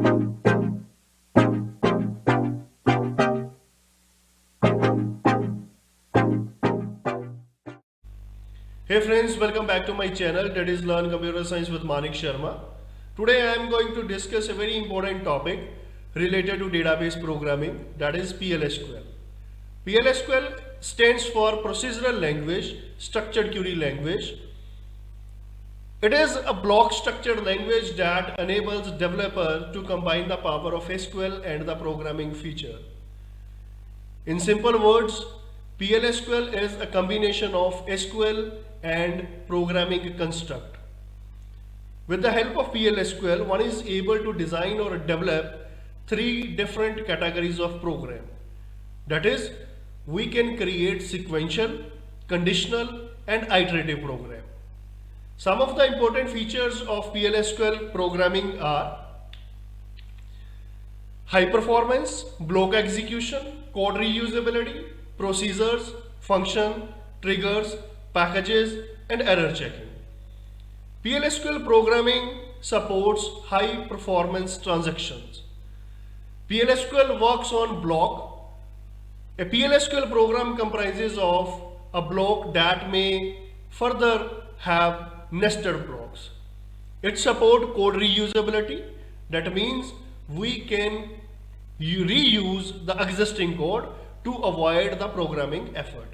Hey friends, welcome back to my channel, that is Learn Computer Science with Manik Sharma. Today I am going to discuss a very important topic related to database programming, that is PLSQL. PLSQL stands for Procedural Language Structured Query Language. It is a block structured language that enables developer to combine the power of SQL and the programming feature. In simple words, PLSQL is a combination of SQL and programming construct. With the help of PLSQL, one is able to design or develop three different categories of program. That is, we can create sequential, conditional, and iterative program. Some of the important features of PLSQL programming are high performance, block execution, code reusability, procedures, function, triggers, packages, and error checking. PLSQL programming supports high performance transactions. PLSQL works on block. A PLSQL program comprises of a block that may further have nested blocks. It supports code reusability. That means we can reuse the existing code to avoid the programming effort.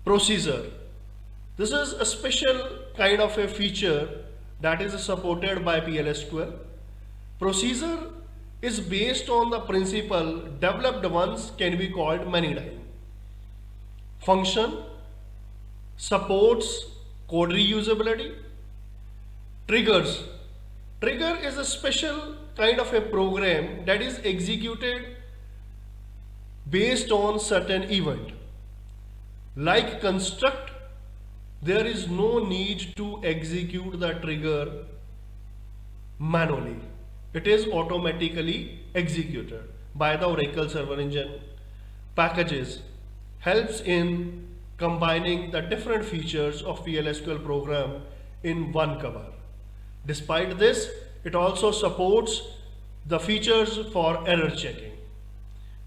Procedure. This is a special kind of a feature that is supported by PLSQL. Procedure is based on the principle developed once can be called many times. Function supports code reusability. Triggers. Trigger is a special kind of a program that is executed based on certain event. Like construct, there is no need to execute the trigger manually. It is automatically executed by the Oracle Server Engine. Packages helps in combining the different features of PLSQL program in one cover. Despite this, it also supports the features for error checking.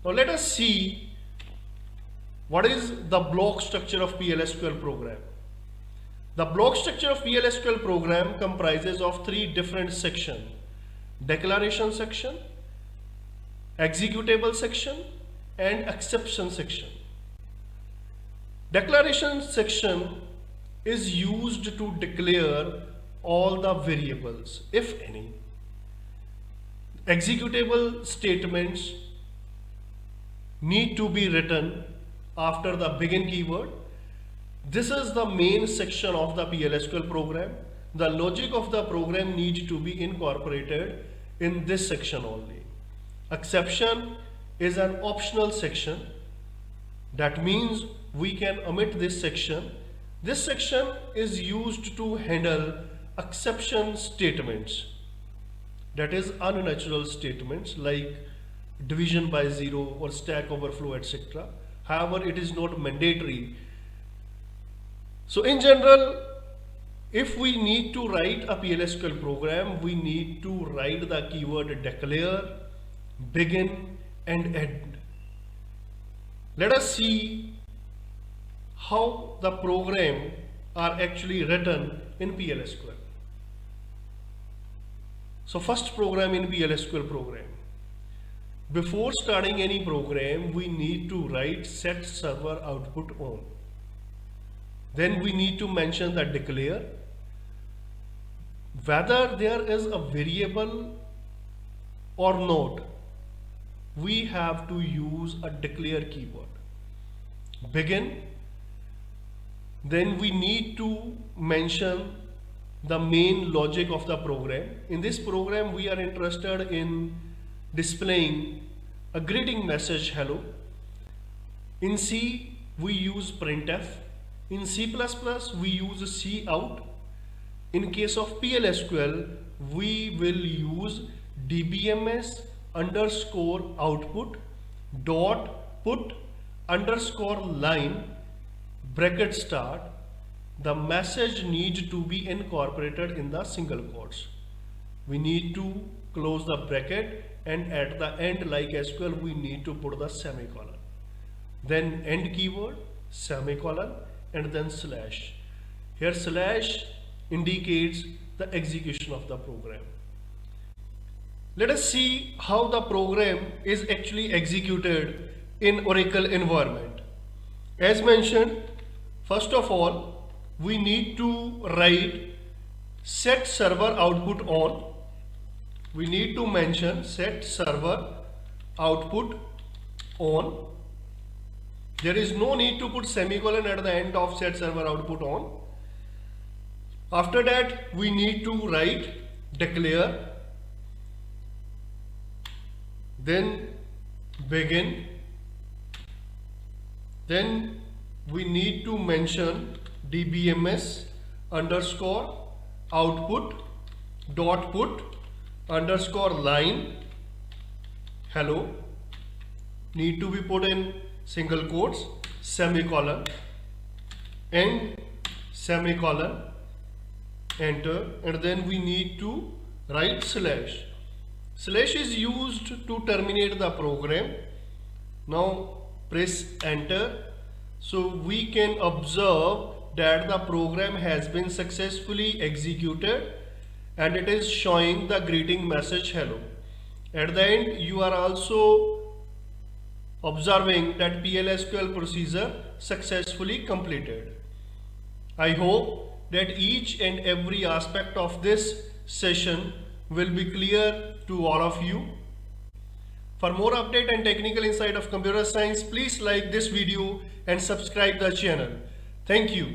Now let us see what is the block structure of PLSQL program. The block structure of PLSQL program comprises of three different sections: declaration section, executable section, and exception section. Declaration section is used to declare all the variables, if any. Executable statements need to be written after the begin keyword. This is the main section of the PLSQL program. The logic of the program needs to be incorporated in this section only. Exception is an optional section. That means we can omit this section. This section is used to handle exception statements, that is unnatural statements like division by zero or stack overflow, etc. However, it is not mandatory. So in general, if we need to write a PLSQL program, we need to write the keyword declare, begin, and end. Let us see how the program are actually written in PLSQL. So first program in PLSQL program. Before starting any program, we need to write set server output on. Then we need to mention the declare. Whether there is a variable or not, we have to use a declare keyword. Begin. Then we need to mention the main logic of the program. In this program, we are interested in displaying a greeting message hello. In C, we use printf. In C++, we use cout. In case of PLSQL, we will use dbms underscore output dot put underscore line bracket start. The message needs to be incorporated in the single quotes. We need to close the bracket, and at the end, like SQL, we need to put the semicolon. Then end keyword, semicolon, and then slash. Here slash indicates the execution of the program. Let us see how the program is actually executed in Oracle environment. As mentioned, first of all, we need to write set server output on. We need to mention set server output on. There is no need to put semicolon at the end of set server output on. After that, we need to write declare, then begin, then we need to mention dbms underscore output dot put underscore line hello, need to be put in single quotes, semicolon, end semicolon, enter, and then we need to write slash. Slash is used to terminate the program. Now press enter. So we can observe that the program has been successfully executed and it is showing the greeting message hello. At the end, you are also observing that PLSQL procedure successfully completed. I hope that each and every aspect of this session will be clear to all of you. For more update and technical insight of computer science, please like this video and subscribe the channel. Thank you.